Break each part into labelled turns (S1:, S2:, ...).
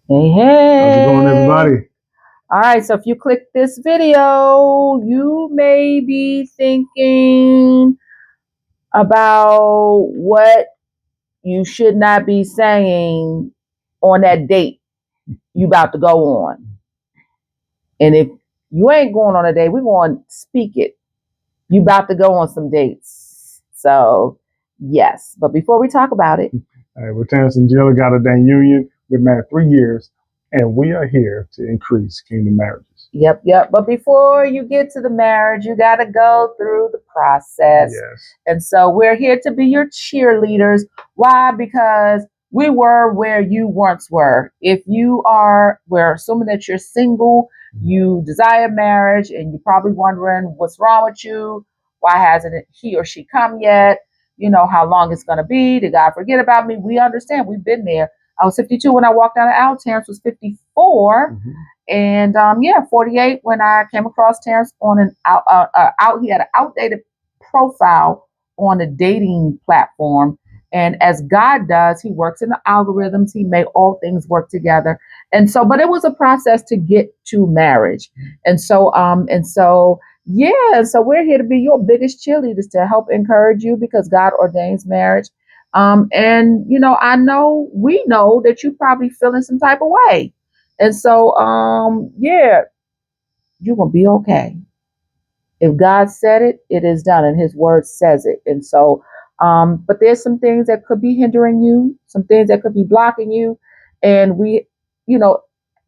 S1: Hey, hey.
S2: How's it going, everybody?
S1: All right, so if you click this video, you may be thinking about what you should not be saying on that date you about to go on. And if you ain't going on a date, we're going to speak it. You about to go on some dates. So, yes. But before we talk about it,
S2: All right, we're Terrence and Jill, God-Ordained Union. We've been married 3 years, and we are here to increase kingdom marriages.
S1: Yep. But before you get to the marriage, you got to go through the process.
S2: Yes.
S1: And so we're here to be your cheerleaders. Why? Because we were where you once were. If we're assuming that you're single, you desire marriage, and you're probably wondering what's wrong with you. Why hasn't he or she come yet? You know, how long it's going to be. Did God forget about me? We understand. We've been there. I was 52 when I walked down the aisle. Terrence was 54.
S2: Mm-hmm.
S1: And 48 when I came across Terrence on he had an outdated profile on a dating platform. And as God does, he works in the algorithms. He made all things work together. And so, but it was a process to get to marriage. So we're here to be your biggest cheerleaders to help encourage you because God ordains marriage. And we know that you probably feeling some type of way. And so, you're going to be okay. If God said it, it is done, and his word says it. And so, but there's some things that could be hindering you, some things that could be blocking you. And we, you know,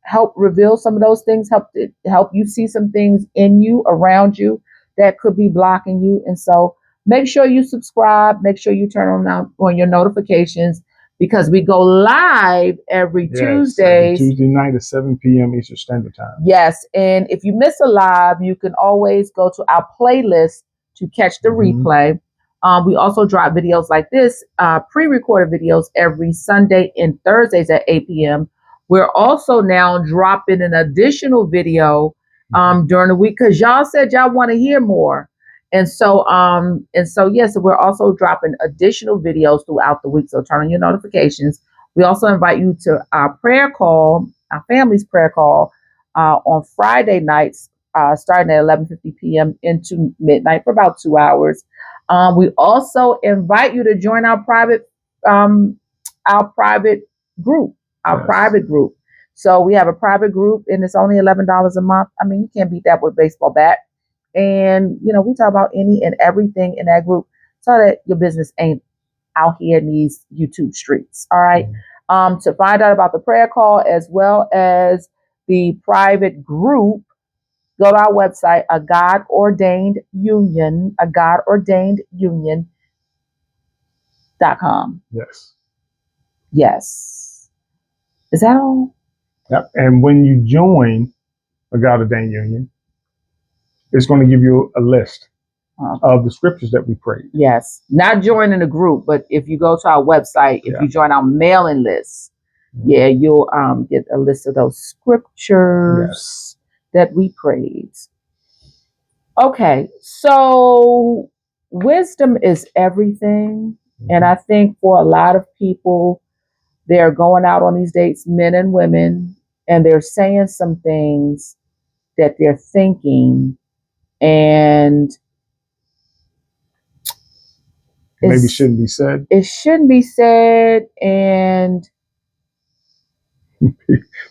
S1: help reveal some of those things, help you see some things in you, around you that could be blocking you. And so make sure you subscribe, make sure you turn on your notifications because we go live every Tuesdays.
S2: Every Tuesday night at 7 p.m. Eastern Standard Time.
S1: Yes, and if you miss a live, you can always go to our playlist to catch the replay. We also drop videos like this, pre-recorded videos every Sunday and Thursdays at 8 p.m. We're also now dropping an additional video during the week because y'all said y'all want to hear more. Yes, we're also dropping additional videos throughout the week. So turn on your notifications. We also invite you to our prayer call, our family's prayer call on Friday nights, starting at 11:50 p.m. into midnight for about 2 hours. We also invite you to join our private group, private group. So we have a private group, and it's only $11 a month. I mean, you can't beat that with a baseball bat. And we talk about any and everything in that group, so that your business ain't out here in these YouTube streets. All right. To find out about the prayer call as well as the private group, go to our website, a God-Ordained union.com. Yes. Is that all?
S2: Yep. And when you join a God-Ordained Union, it's going to give you a list of the scriptures that we prayed.
S1: Yes. Not joining the group, but if you go to our website, if you join our mailing list, you'll get a list of those scriptures that we prayed. Okay, so wisdom is everything. And I think for a lot of people, they're going out on these dates, men and women, and they're saying some things that they're thinking, and
S2: maybe shouldn't be said.
S1: It shouldn't be said, and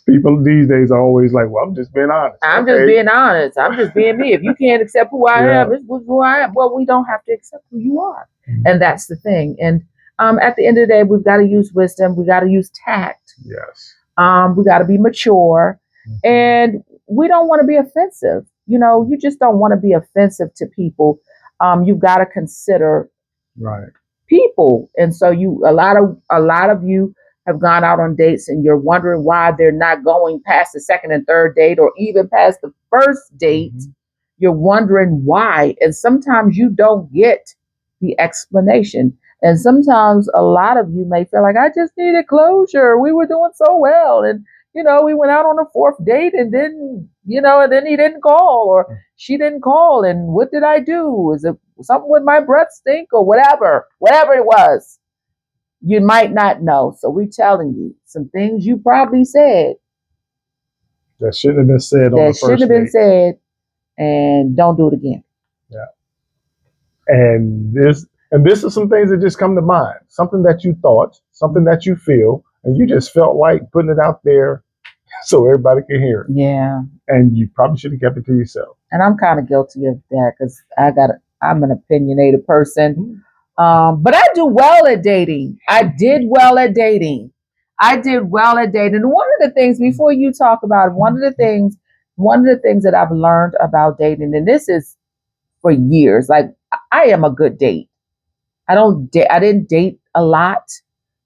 S2: people these days are always like, well, I'm just being honest.
S1: I'm just being honest. I'm just being me. If you can't accept who I am, it's who I am. Well, we don't have to accept who you are. And that's the thing. And at the end of the day, we've got to use wisdom. We got to use tact.
S2: Yes.
S1: We got to be mature. And we don't want to be offensive. You just don't want to be offensive to people. You've got to consider people. And so a lot of you have gone out on dates and you're wondering why they're not going past the second and third date or even past the first date. You're wondering why. And sometimes you don't get the explanation. And sometimes a lot of you may feel like, I just needed closure. We were doing so well. And, we went out on a fourth date and then, and then he didn't call or she didn't call. And what did I do? Is it something with my breath stink or whatever it was? You might not know. So we're telling you some things you probably said
S2: that shouldn't have been said on the
S1: that shouldn't
S2: first
S1: have been
S2: date.
S1: said, and don't do it again.
S2: Yeah. And this is some things that just come to mind. Something that you thought, something that you feel, and you just felt like putting it out there so everybody can hear it.
S1: Yeah.
S2: And you probably should have kept it to yourself.
S1: And I'm kind of guilty of that because I'm an opinionated person. But I do well at dating. I did well at dating. And one of the things, before you talk about it, one of the things that I've learned about dating, and this is for years, like I am a good date. I didn't date a lot,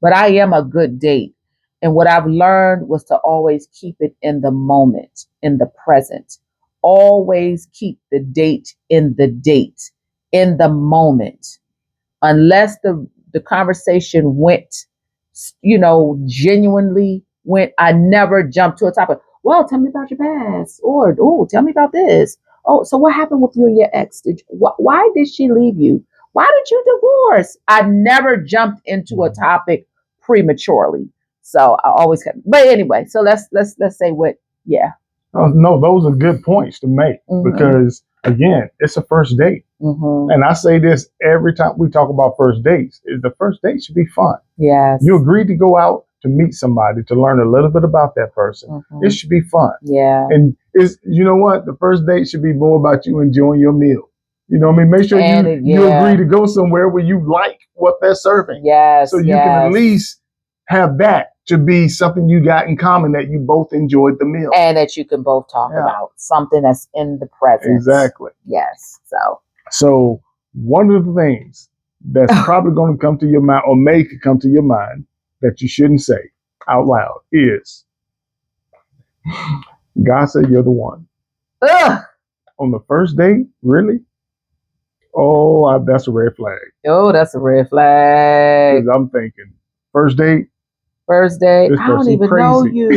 S1: but I am a good date. And what I've learned was to always keep it in the moment, in the present. Always keep the date, in the moment. Unless the conversation went, genuinely went, I never jumped to a topic. Well, tell me about your past, or oh, tell me about this. Oh, so what happened with you and your ex? Why did she leave you? Why did you divorce? I never jumped into a topic prematurely. So I always kept. But anyway, so let's say what. Yeah.
S2: No, those are good points to make because again, it's a first date. And I say this every time we talk about first dates: is the first date should be fun.
S1: Yes.
S2: You agreed to go out to meet somebody to learn a little bit about that person. It should be fun.
S1: Yeah.
S2: And you know what? The first date should be more about you enjoying your meal. You know what I mean? Make sure you agree to go somewhere where you like what they're serving.
S1: Yes.
S2: So you can at least have that to be something you got in common, that you both enjoyed the meal.
S1: And that you can both talk about something that's in the present.
S2: Exactly.
S1: Yes.
S2: So one of the things that's probably going to come to your mind, or may come to your mind, that you shouldn't say out loud is, God said you're the one.
S1: Ugh.
S2: On the first date? Really? Oh, that's a red flag.
S1: Oh, that's a red flag.
S2: Because I'm thinking, first date?
S1: I don't even know you.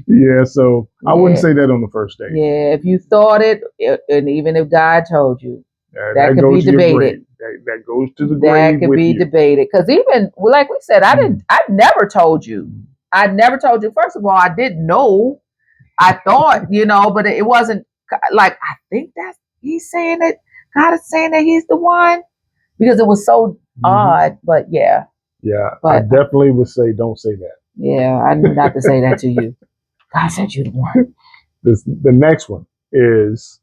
S2: Yeah, so I wouldn't say that on the first date.
S1: Yeah, if you thought it, and even if God told you, that could be debated.
S2: That goes to the grave.
S1: That could be debated. Because even, like we said, I never told you. I never told you. First of all, I didn't know. I thought, but it wasn't like, I think that he's saying that God is saying that he's the one, because it was so odd. But yeah.
S2: Yeah, I definitely would say don't say that.
S1: Yeah, I knew not to say that to you. God said you the one.
S2: The next one is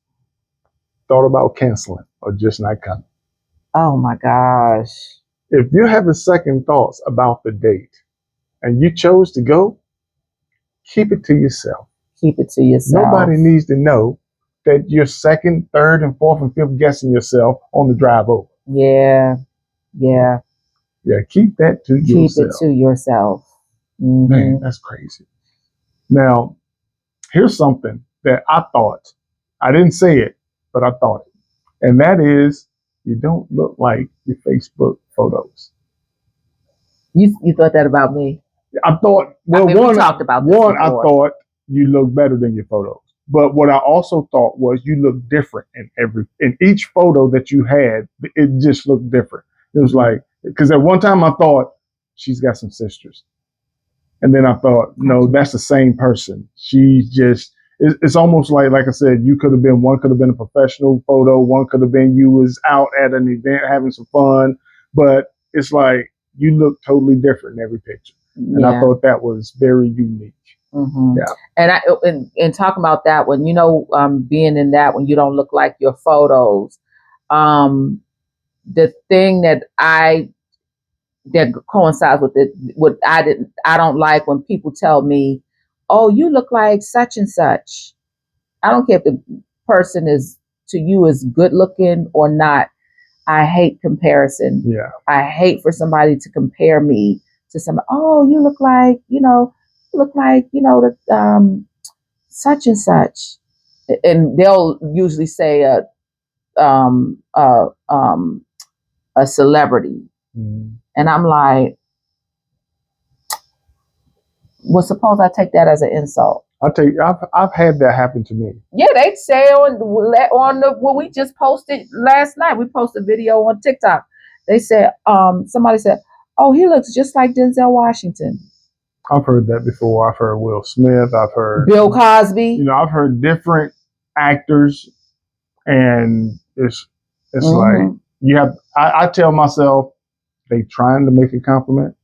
S2: thought about canceling or just not coming.
S1: Oh my gosh.
S2: If you're having second thoughts about the date and you chose to go, keep it to yourself.
S1: Keep it to yourself.
S2: Nobody needs to know that you're second, third, and fourth, and fifth guessing yourself on the drive over.
S1: Yeah.
S2: Yeah, keep that to yourself.
S1: Keep it to yourself.
S2: Man, that's crazy. Now, here's something that I thought. I didn't say it, but I thought it. And that is, you don't look like your Facebook photos.
S1: You thought that about me?
S2: I thought, well, we
S1: talked about this
S2: one,
S1: before.
S2: I thought you look better than your photos. But what I also thought was you look different in each photo that you had. It just looked different. It was like, because at one time I thought she's got some sisters. And then I thought, no, that's the same person. She's just, it's almost like I said, one could have been a professional photo. One could have been you was out at an event having some fun. But it's like, you look totally different in every picture. And I thought that was very unique. Yeah.
S1: And talking about that one, being in that one, you don't look like your photos. The thing that coincides with it, I don't like when people tell me, oh, you look like such and such. I don't care if the person is good looking or not. I hate comparison.
S2: Yeah.
S1: I hate for somebody to compare me to somebody. Oh, you look like, such and such. And they'll usually say a celebrity. And I'm like, well, suppose I take that as an insult.
S2: I've had that happen to me.
S1: Yeah, they say on what we just posted last night. We posted a video on TikTok. They said, somebody said, Oh, he looks just like Denzel Washington.
S2: I've heard that before. I've heard Will Smith. I've heard
S1: Bill Cosby.
S2: I've heard different actors, and it's like
S1: Mm-hmm.
S2: you have. I tell myself they trying to make a compliment.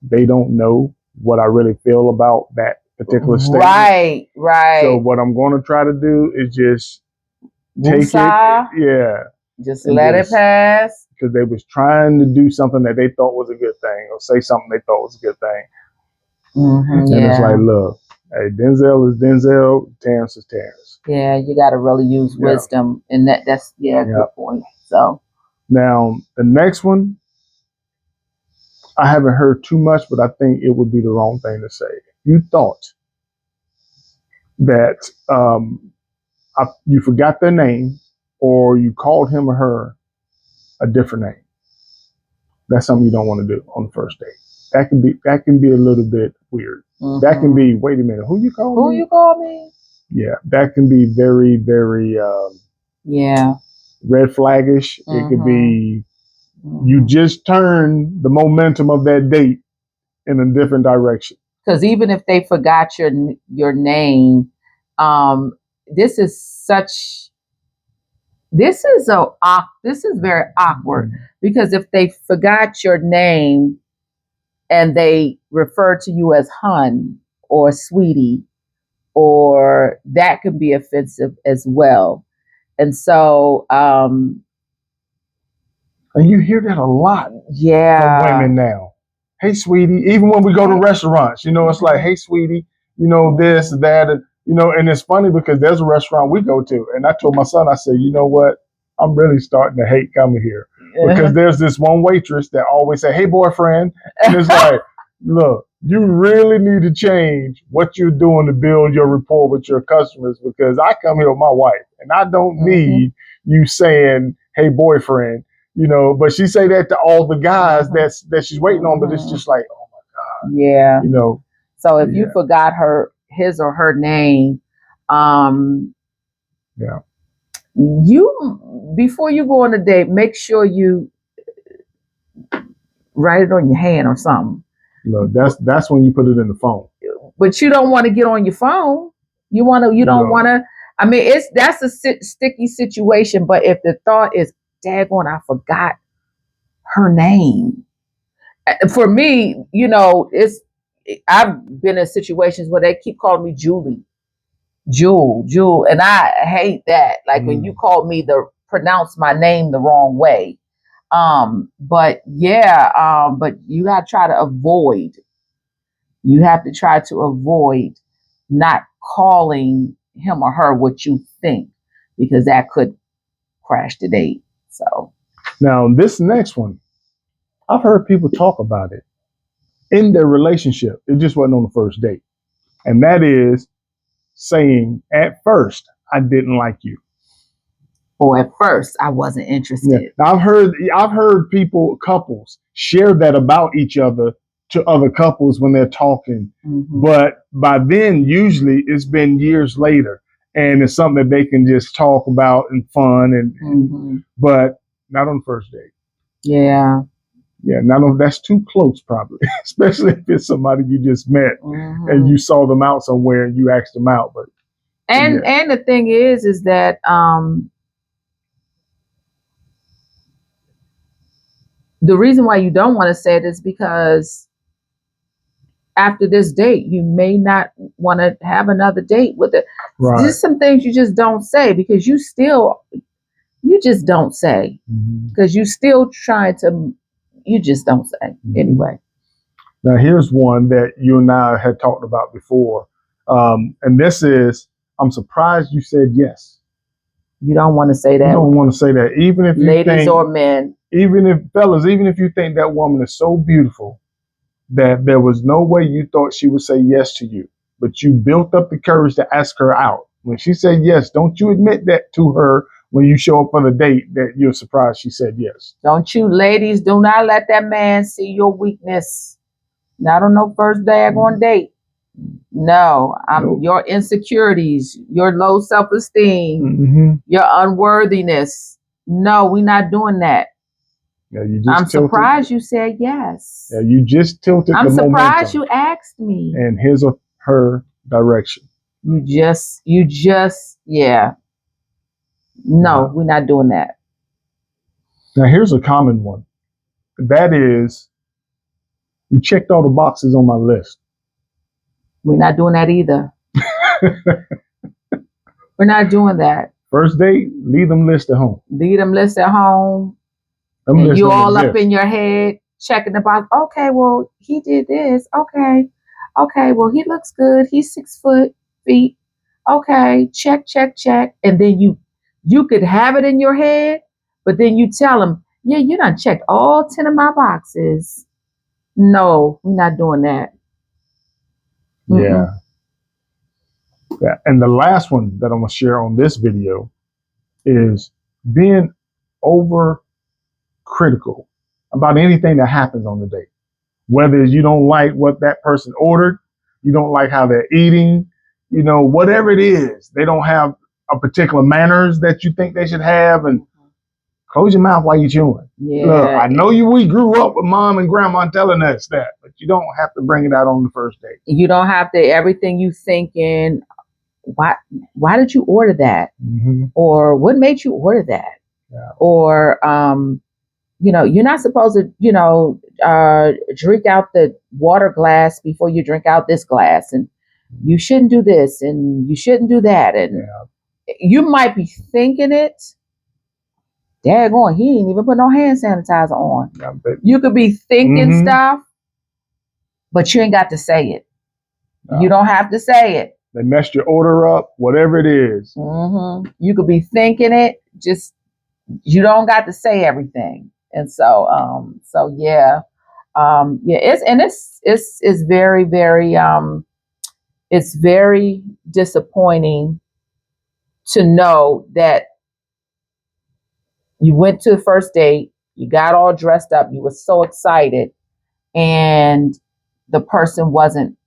S2: They don't know what I really feel about that particular statement.
S1: Right, right.
S2: So what I'm going to try to do is just take
S1: Woosah.
S2: it, yeah,
S1: Just
S2: and
S1: let
S2: just-
S1: it pass.
S2: because they was trying to do something that they thought was a good thing or say something they thought was a good thing.
S1: Mm-hmm,
S2: And it's like, look, hey, Denzel is Denzel, Terrence is Terrence.
S1: Yeah, you got to really use wisdom, and that's good point. So
S2: now the next one, I haven't heard too much, but I think it would be the wrong thing to say. You thought that you forgot their name, or you called him or her a different name. That's something you don't want to do on the first date. That can be a little bit weird. Mm-hmm. That can be, wait a minute, who you call me?
S1: Who you call me?
S2: Yeah, that can be very, very red flaggish. Mm-hmm. It could be you just turn the momentum of that date in a different direction.
S1: Because even if they forgot your name, this is very awkward, because if they forgot your name and they refer to you as hun or sweetie, or that can be offensive as well. And so
S2: and you hear that a lot from women now. Hey, sweetie. Even when we go to restaurants, it's like, hey, sweetie, this, that, and and it's funny because there's a restaurant we go to, and I told my son, I said, you know what? I'm really starting to hate coming here because there's this one waitress that always say, hey, boyfriend. And it's like, look, you really need to change what you're doing to build your rapport with your customers, because I come here with my wife and I don't need you saying, hey, boyfriend, but she say that to all the guys that she's waiting on, but it's just like, oh my God.
S1: Yeah. So if you forgot his or her name, you, before you go on a date, make sure you write it on your hand or something.
S2: No, that's when you put it in the phone.
S1: But you don't want to get on your phone. You don't want to. I mean, that's a sticky situation. But if the thought is, daggone, I forgot her name. For me, I've been in situations where they keep calling me Julie, Jewel, and I hate that. Like when you call me pronounce my name the wrong way. But you gotta try to avoid. You have to try to avoid not calling him or her what you think, because that could crash the date. So
S2: now this next one, I've heard people talk about it in their relationship. It just wasn't on the first date. And that is saying, at first, I didn't like you.
S1: Or at first, I wasn't interested.
S2: Yeah. Now, I've heard couples share that about each other to other couples when they're talking. Mm-hmm. But by then, usually it's been years later. And it's something that they can just talk about and fun, but not on the first date.
S1: Yeah.
S2: Yeah, that's too close, probably, especially if it's somebody you just met and you saw them out somewhere and you asked them out. But
S1: and the thing is that the reason why you don't want to say it is because after this date, you may not want to have another date with it. Right. There's some things you just don't say because you just don't say because you still trying to. You just don't say anyway.
S2: Now, here's one that you and I had talked about before. And this is, I'm surprised you said yes.
S1: You don't want to say that.
S2: You don't want to say that. Even if you
S1: ladies or men.
S2: Even if you think that woman is so beautiful that there was no way you thought she would say yes to you, but you built up the courage to ask her out. When she said yes, don't you admit that to her when you show up for the date that you're surprised she said yes.
S1: Don't you ladies, do not let that man see your weakness. Not on no first daggone date. No, your insecurities, your low self-esteem, your unworthiness. No, we're not doing that.
S2: Yeah, you just
S1: I'm surprised you said yes.
S2: Yeah, you just tilted
S1: I'm
S2: the
S1: surprised
S2: momentum
S1: you asked me.
S2: in his or her direction.
S1: You just, yeah. No, we're not doing that.
S2: Now, here's a common one. That is, you checked all the boxes on my list.
S1: We're not doing that either. We're not doing that.
S2: First date, leave them list at home.
S1: Leave them list at home. And you all up in your head checking the box. Okay, well, he did this. Okay, well, he looks good. He's 6 feet. Okay, check. And then you could have it in your head, but then you tell him, yeah, you done checked all 10 of my boxes. No, we're not doing that.
S2: Yeah. Yeah. And the last one that I'm going to share on this video is being over critical about anything that happens on the date. Whether you don't like what that person ordered, you don't like how they're eating, whatever it is, they don't have a particular manners that you think they should have, and close your mouth while you're chewing.
S1: Yeah.
S2: Look, I know we grew up with mom and grandma telling us that, but you don't have to bring it out on the first date. You
S1: don't have to, everything you thinking, why did you order that? Mm-hmm. Or what made you order that? Yeah. Or, you're not supposed to, drink out the water glass before you drink out this glass. And you shouldn't do this and you shouldn't do that. And you might be thinking it. Daggone, he didn't even put no hand sanitizer on. Yeah, you could be thinking stuff, but you ain't got to say it. No. You don't have to say it.
S2: They messed your order up, whatever it is.
S1: Mm-hmm. You could be thinking it, just you don't got to say everything. And so, it's very, very, it's very disappointing to know that you went to the first date, you got all dressed up, you were so excited, and the person wasn't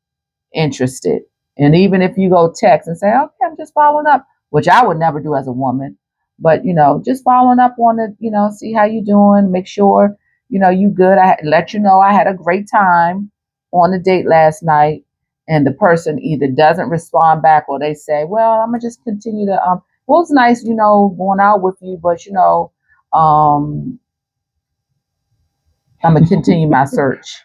S1: interested. And even if you go text and say, okay, I'm just following up, which I would never do as a woman, but, just following up on it, see how you doing, make sure, you good. I let you know I had a great time on the date last night, and the person either doesn't respond back or they say, well, I'm going to just continue to, well, it's nice, going out with you, but, I'm going to continue my search.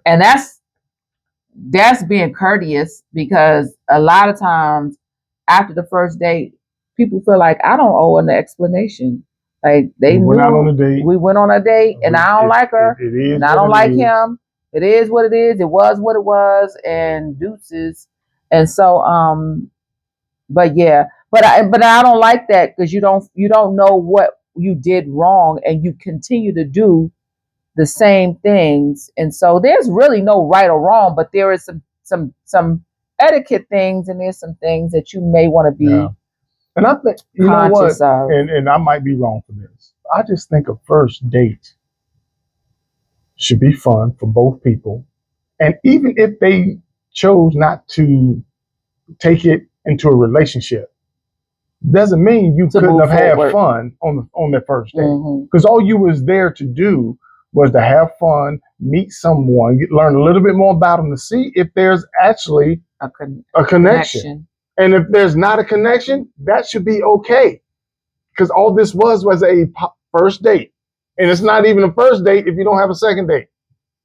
S1: And that's being courteous, because a lot of times after the first date, people feel like I don't owe an explanation. Like we went out on a date. We went on a date, and I don't like her, and I don't like him. It is what it is. It was what it was, and deuces. And so, but I don't like that, because you don't know what you did wrong, and you continue to do the same things. And so there's really no right or wrong, but there is some etiquette things, and there's some things that you may want to be. Yeah.
S2: And I think, you know what, and I might be wrong for this. I just think a first date should be fun for both people. And even if they chose not to take it into a relationship, doesn't mean you couldn't have had fun on their first date. Because all you was there to do was to have fun, meet someone, learn a little bit more about them, to see if there's actually a connection. And if there's not a connection, that should be okay. Because all this was a first date. And it's not even a first date if you don't have a second date.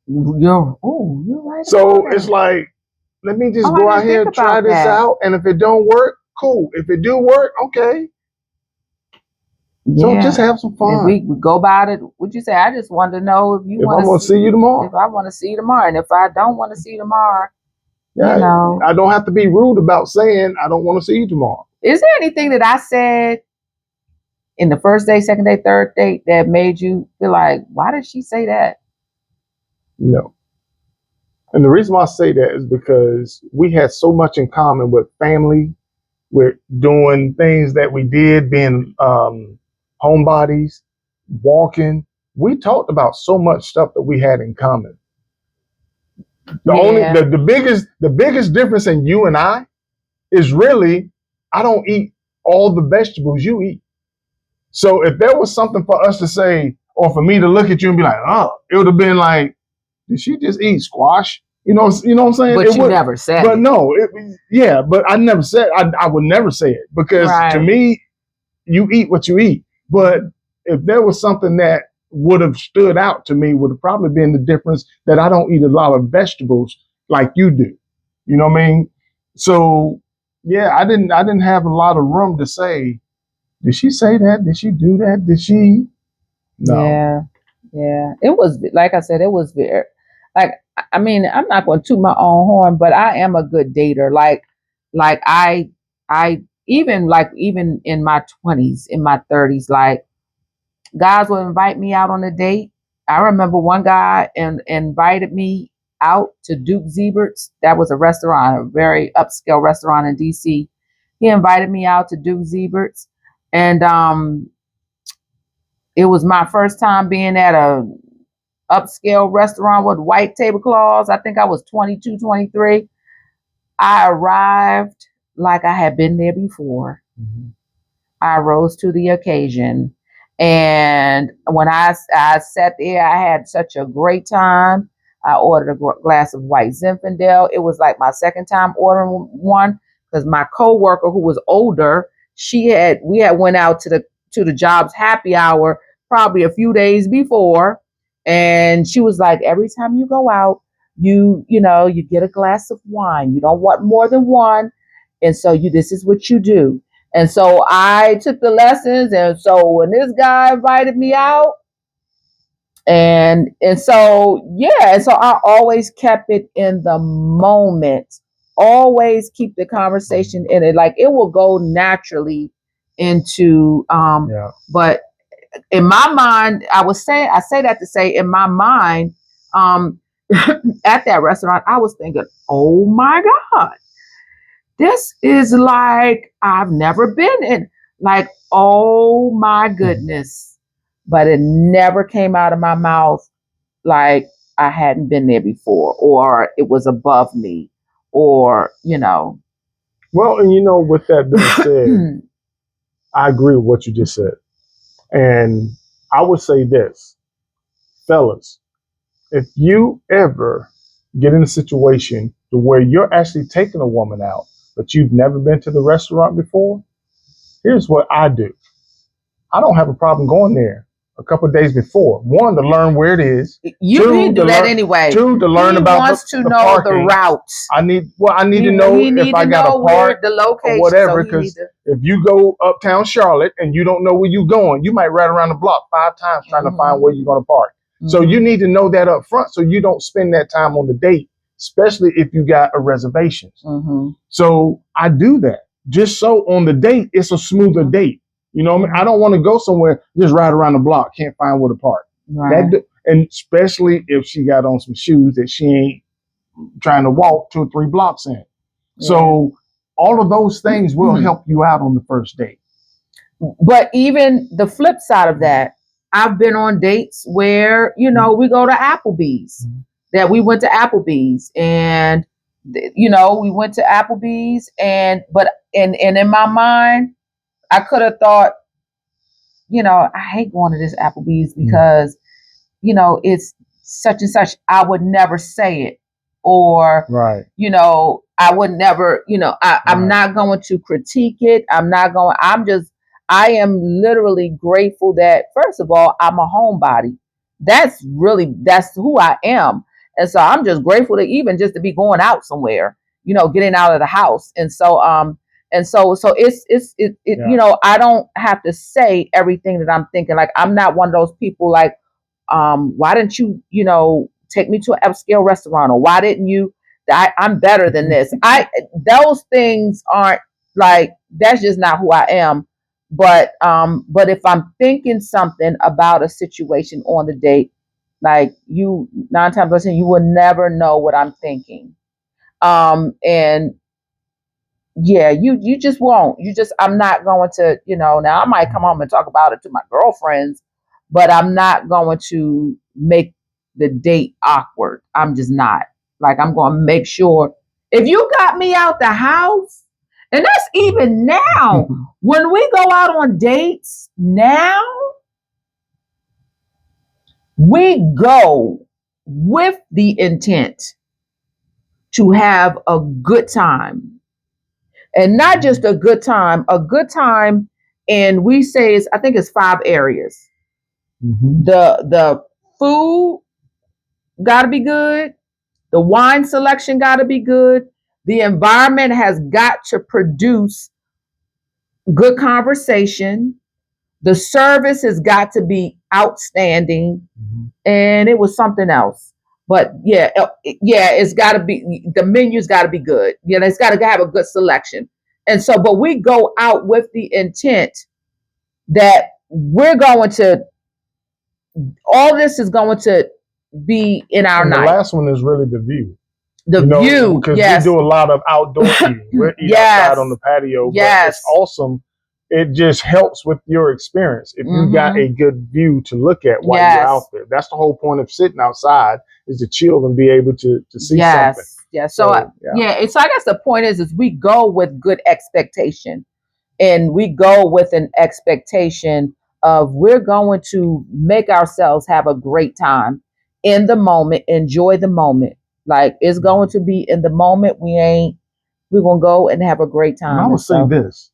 S1: You're right.
S2: So it's like, let me just go out here and try this out. And if it don't work, cool. If it do work, okay. Yeah. So just have some fun.
S1: If we go about it, would you say, I just wanted to know if you want to
S2: I'm going to see you tomorrow.
S1: If I want to see you tomorrow. And if I don't want to see you tomorrow,
S2: yeah, I don't have to be rude about saying I don't want to see you tomorrow.
S1: Is there anything that I said in the first date, second date, third date that made you feel like, why did she say that?
S2: No. And the reason why I say that is because we had so much in common with family, with doing things that we did, being homebodies, walking. We talked about so much stuff that we had in common. The biggest difference in you and I is really, I don't eat all the vegetables you eat. So if there was something for us to say, or for me to look at you and be like, oh, it would have been like, did she just eat squash? You know what I'm saying?
S1: But you never said
S2: but
S1: it.
S2: No, but I never said, I would never say it, because to me, you eat what you eat. But if there was something that would have stood out to me, would have probably been the difference that I don't eat a lot of vegetables like you do. You know what I mean? So yeah, I didn't have a lot of room to say, did she say that? Did she do that? Did she? No.
S1: Yeah. It was, like I said, it was very, like, I mean, I'm not going to toot my own horn, but I am a good dater. Like I even in my 20s, in my 30s, like, guys would invite me out on a date. I remember one guy invited me out to Duke Zebert's. That was a restaurant, a very upscale restaurant in DC. He invited me out to Duke Zebert's, and it was my first time being at a upscale restaurant with white tablecloths. I think I was 22, 23. I arrived like I had been there before.
S2: Mm-hmm.
S1: I rose to the occasion. And when I sat there, I had such a great time. I ordered a glass of white Zinfandel. It was like my second time ordering one, because my coworker, who was older, we had went out to the job's happy hour probably a few days before, and she was like, every time you go out, you get a glass of wine. You don't want more than one, and so this is what you do. And so I took the lessons. And so when this guy invited me out, and so I always kept it in the moment. Always keep the conversation in it. Like, it will go naturally into but in my mind, I say that to say, in my mind, at that restaurant, I was thinking, oh my God, this is like, I've never been in. Like, oh my goodness. But it never came out of my mouth like I hadn't been there before, or it was above me, or.
S2: Well, and with that being said, I agree with what you just said. And I would say this, fellas, if you ever get in a situation to where you're actually taking a woman out, but you've never been to the restaurant before, here's what I do. I don't have a problem going there a couple of days before. One, to learn where it is.
S1: You do that anyway.
S2: Two, to learn about
S1: wants to
S2: the
S1: know
S2: parking.
S1: The routes.
S2: I need to know if I got a park,
S1: the location,
S2: or whatever. Because if you go uptown Charlotte and you don't know where you're going, you might ride around the block 5 times trying to find where you're going to park. Mm-hmm. So you need to know that up front, so you don't spend that time on the date, especially if you got a reservation. Mm-hmm. So I do that just so on the date it's a smoother date. You know what I mean? I don't want to go somewhere, just ride around the block, can't find where to park. Right. And especially if she got on some shoes that she ain't trying to walk 2 or 3 blocks in. Yeah. So all of those things will help you out on the first date.
S1: But even the flip side of that, I've been on dates where, we go to Applebee's. Mm-hmm. That we went to Applebee's, and we went to Applebee's, and in my mind, I could have thought, I hate going to this Applebee's because, it's such and such. I would never say it, or,
S2: right.
S1: I would never, I'm not going to critique it. I am literally grateful that, first of all, I'm a homebody. That's who I am. And so I'm just grateful to even just to be going out somewhere, getting out of the house. And so, I don't have to say everything that I'm thinking. Like, I'm not one of those people like, why didn't you, take me to an upscale restaurant, or why didn't you, I'm better than this. Those things aren't, like, that's just not who I am. But if I'm thinking something about a situation on the date, like, 9 times out of 10, you will never know what I'm thinking. And yeah, you just won't. I'm not going to, now I might come home and talk about it to my girlfriends, but I'm not going to make the date awkward. I'm just not. Like, I'm going to make sure, if you got me out the house, and that's even now, when we go out on dates now, We go with the intent to have a good time, and not just a good time, and we say I think it's 5 areas. The food got to be good. The wine selection got to be good. The environment has got to produce good conversation. The service has got to be outstanding. And it was something else. But it's got to be, the menu's got to be good. It's got to have a good selection. And so, but we go out with the intent that we're going to, all this is going to be in our night.
S2: The last one is really the view.
S1: The view,
S2: because
S1: yes.
S2: we do a lot of outdoor eating. We eat outside on the patio, but it's awesome. It just helps with your experience. If you got a good view to look at while you're out there, that's the whole point of sitting outside, is to chill and be able to see something.
S1: Yes. So so I guess the point is we go with good expectation, and we go with an expectation of we're going to make ourselves have a great time in the moment, enjoy the moment. Like, it's going to be in the moment. We're going to go and have a great time.
S2: And I would say this.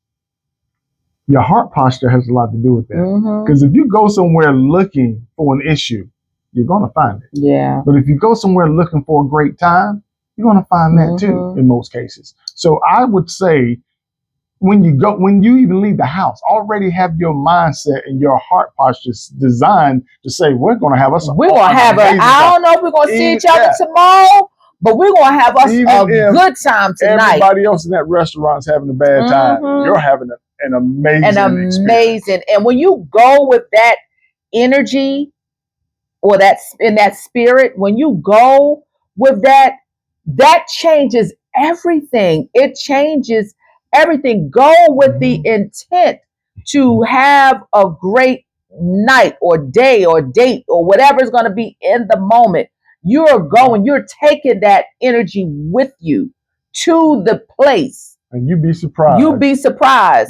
S2: Your heart posture has a lot to do with that. Because if you go somewhere looking for an issue, you're going to find it.
S1: Yeah.
S2: But if you go somewhere looking for a great time, you're going to find that too, in most cases. So I would say, when you even leave the house, already have your mindset and your heart posture designed to say, we're going to have us.
S1: We're going to have I don't know if we're going to see each other tomorrow, but we're going to have us a good time tonight.
S2: Everybody else in that restaurant's having a bad time. You're having an amazing experience.
S1: And when you go with that energy, or in that spirit, when you go with that changes everything. It changes everything. Go with the intent to have a great night or day or date or whatever is going to be in the moment. You're taking that energy with you to the place.
S2: And you'd be surprised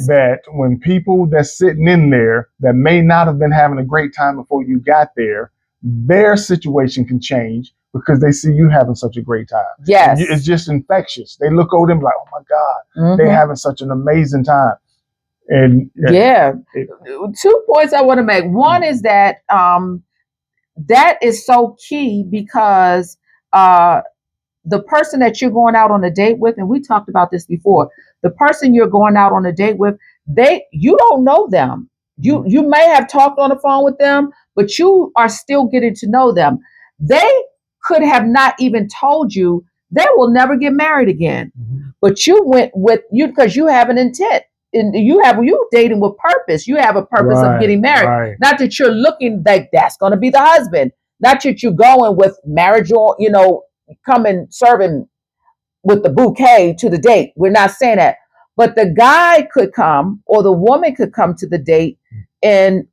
S2: that when people that's sitting in there that may not have been having a great time before you got there, their situation can change because they see you having such a great time.
S1: Yes.
S2: It's just infectious. They look over them like, oh my God, they're having such an amazing time. And
S1: 2 points I want to make. One is that that is so key, because the person that you're going out on a date with, and we talked about this before, the person you're going out on a date with, you don't know them. You may have talked on the phone with them, but you are still getting to know them. They could have not even told you they will never get married again. But you went with because you have an intent. And you dating with purpose. You have a purpose of getting married.
S2: Right.
S1: Not that you're looking like that's going to be the husband. Not that you're going with marriage or, coming serving with the bouquet to the date. We're not saying that. But the guy could come, or the woman could come to the date, and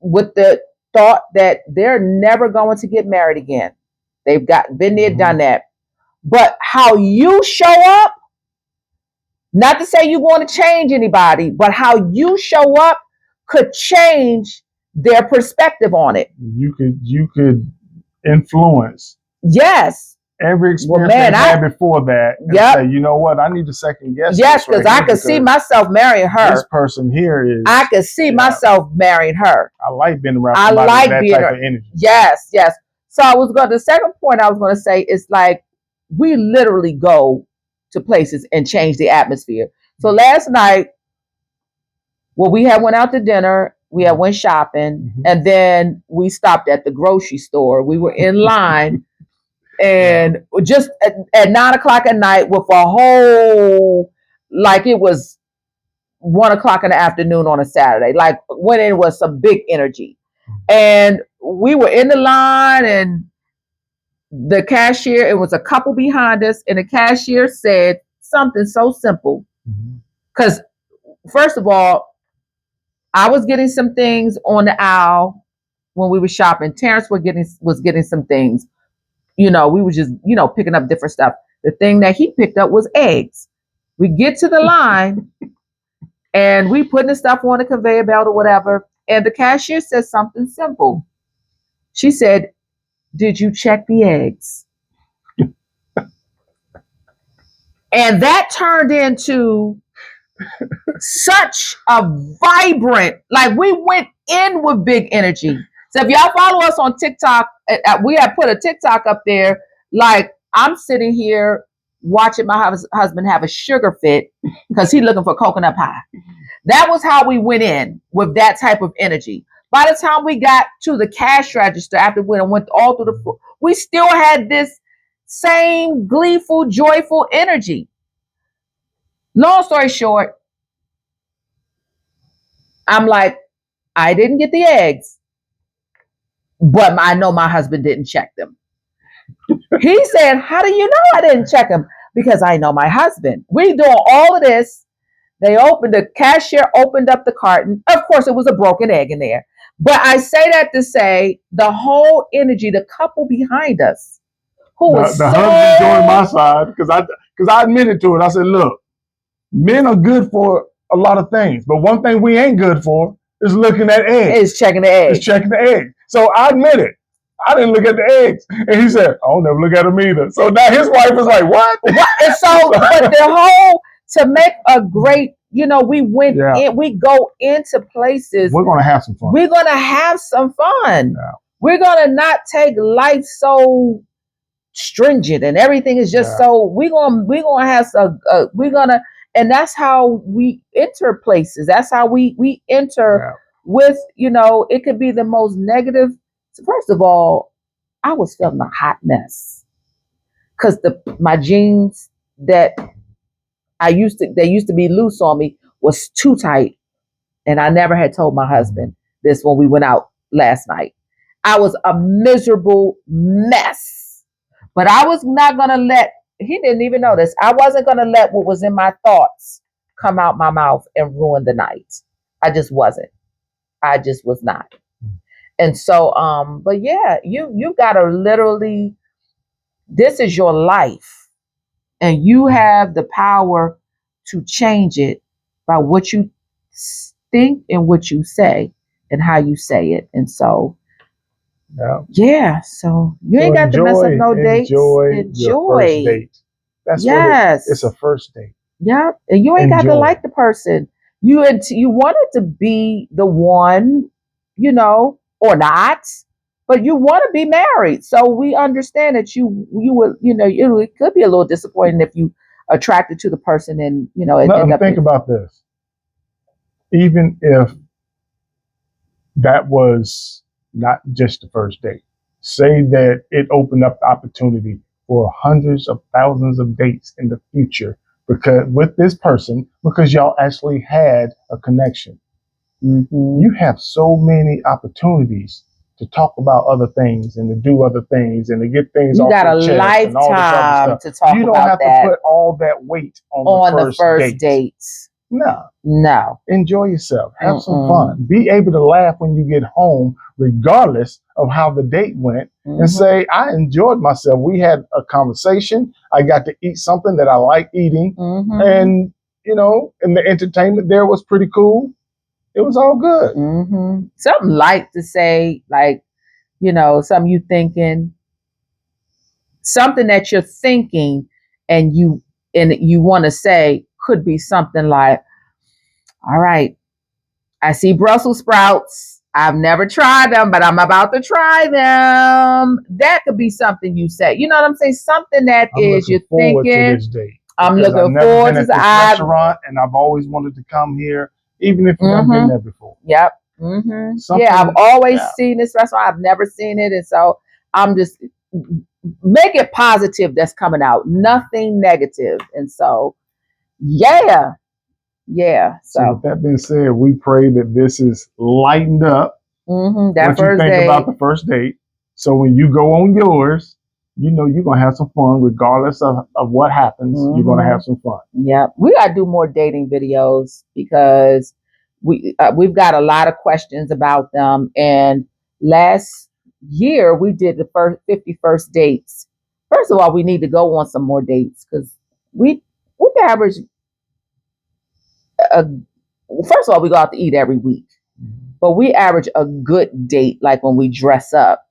S1: with the thought that they're never going to get married again. They've been there, done that. But how you show up, not to say you want to change anybody, but how you show up could change their perspective on it.
S2: You could influence.
S1: Yes.
S2: Every experience they had before that, and say, you know what, I need to second guess.
S1: Yes, because I could see myself marrying her.
S2: This person here is.
S1: I could see myself marrying her.
S2: I like being around somebody with that type of energy.
S1: Yes. So the second point I was going to say is, like, we literally go to places and change the atmosphere. So last night, we had went out to dinner, we had went shopping, and then we stopped at the grocery store. We were in line. And just at 9:00 at night, with a whole, like it was 1:00 in the afternoon on a Saturday, like when it was some big energy. And we were in the line, and the cashier, it was a couple behind us, and the cashier said something so simple. Because first of all, I was getting some things on the aisle when we were shopping. Terrence was getting some things. We were just, picking up different stuff. The thing that he picked up was eggs. We get to the line and we putting the stuff on the conveyor belt or whatever. And the cashier says something simple. She said, "Did you check the eggs?" And that turned into such a vibrant, like we went in with big energy. So if y'all follow us on TikTok, we have put a TikTok up there. Like I'm sitting here watching my husband have a sugar fit because he's looking for coconut pie. That was how we went in with that type of energy. By the time we got to the cash register, after we went all through the, we still had this same gleeful, joyful energy. Long story short, I'm like, I didn't get the eggs, but I know my husband didn't check them. He said, "How do you know I didn't check them?" Because I know my husband. We doing all of this. The cashier opened up the carton. Of course, it was a broken egg in there. But I say that to say the whole energy, the couple behind us, who was
S2: the husband joined my side because I admitted to it. I said, "Look, men are good for a lot of things, but one thing we ain't good for is looking at eggs.
S1: Is checking the eggs.
S2: It's checking the eggs." So I admit it. I didn't look at the eggs. And he said, "I'll never look at them either." So now his wife is like, "What?"
S1: And so, but the whole, to make a great, we went in, we go into places.
S2: We're going to have some fun.
S1: We're going to have some fun.
S2: Yeah.
S1: We're going to not take life so stringent and everything is just so, we're going to have and that's how we enter places. That's how we enter with, it could be the most negative. So first of all, I was feeling a hot mess because my jeans that they used to be loose on me was too tight. And I never had told my husband this when we went out last night. I was a miserable mess, but I was not going to he didn't even know this. I wasn't going to let what was in my thoughts come out my mouth and ruin the night. I just wasn't. I just was not. And so, but yeah, you got to literally, this is your life and you have the power to change it by what you think and what you say and how you say it. And so, so you ain't got to mess up no dates.
S2: Enjoy your first date. That's what it's a first date.
S1: Yeah, and you ain't got to like the person. You want it to be the one, or not, but you want to be married. So we understand that you will, it could be a little disappointing if you attracted to the person and,
S2: think about this. Even if that was not just the first date, say that it opened up the opportunity for hundreds of thousands of dates in the future with this person, because y'all actually had a connection. Mm-hmm. You have so many opportunities to talk about other things and to do other things and to get things off your chest. You got a lifetime to talk about that. You don't have to put all that weight on the first dates. No. Enjoy yourself. Have some fun. Be able to laugh when you get home, regardless of how the date went, and say, "I enjoyed myself. We had a conversation. I got to eat something that I like eating. And, and the entertainment there was pretty cool. It was all good."
S1: Something light to say, like, something you thinking, something that you're thinking and you want to say could be something like, "All right, I see Brussels sprouts. I've never tried them, but I'm about to try them." That could be something you say. You know what I'm saying? Something that you're thinking.
S2: To this date,
S1: I'm looking forward to this
S2: restaurant, and I've always wanted to come here, even if you've never been there before.
S1: Yep. I've always seen this restaurant. I've never seen it, and so I'm just make it positive that's coming out, nothing negative. And so, So
S2: with that being said, we pray that this is lightened up.
S1: That
S2: what you think about the first date. So when you go on yours, you're going to have some fun, regardless of what happens. You're going to have some fun.
S1: Yeah, we got to do more dating videos because we've got a lot of questions about them. And last year we did the first 50 first dates. First of all, we need to go on some more dates because we average. First of all, we go out to eat every week, but we average a good date, like when we dress up,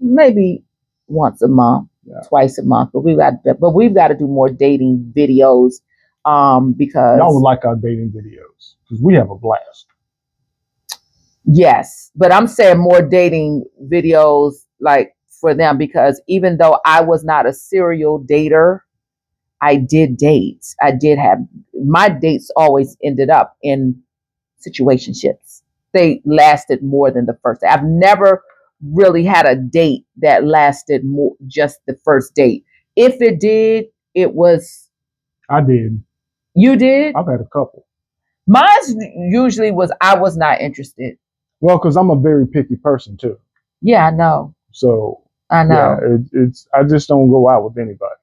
S1: maybe once a month, twice a month. But we've got to do more dating videos, because
S2: y'all would like our dating videos because we have a blast.
S1: Yes, but I'm saying more dating videos like for them, because even though I was not a serial dater, I did dates. I did have my dates always ended up in situationships. They lasted more than the first. I've never really had a date that lasted more just the first date. If it did, it was.
S2: I did.
S1: You did?
S2: I've had a couple.
S1: Mine usually was I was not interested.
S2: Well, because I'm a very picky person too.
S1: Yeah, I know.
S2: So
S1: I know.
S2: Yeah, it's I just don't go out with anybody.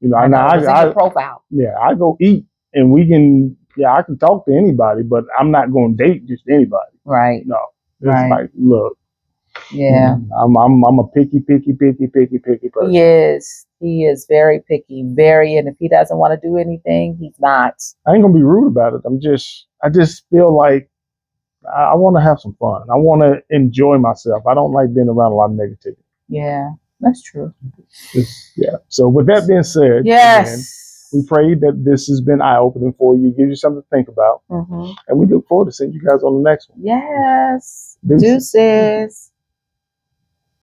S2: You know,
S1: I know. It was in your profile.
S2: Yeah, I go eat and we can. Yeah, I can talk to anybody, but I'm not going to date just anybody.
S1: Right.
S2: No, it's like, look.
S1: Yeah.
S2: I'm a picky person.
S1: He is very picky, and if he doesn't want to do anything, he's not.
S2: I ain't gonna be rude about it. I just feel like I want to have some fun. I want to enjoy myself. I don't like being around a lot of negativity.
S1: Yeah, that's true.
S2: So with that being said,
S1: yes,
S2: again, we pray that this has been eye-opening for you, give you something to think about, and we look forward to seeing you guys on the next one.
S1: Yes, deuces.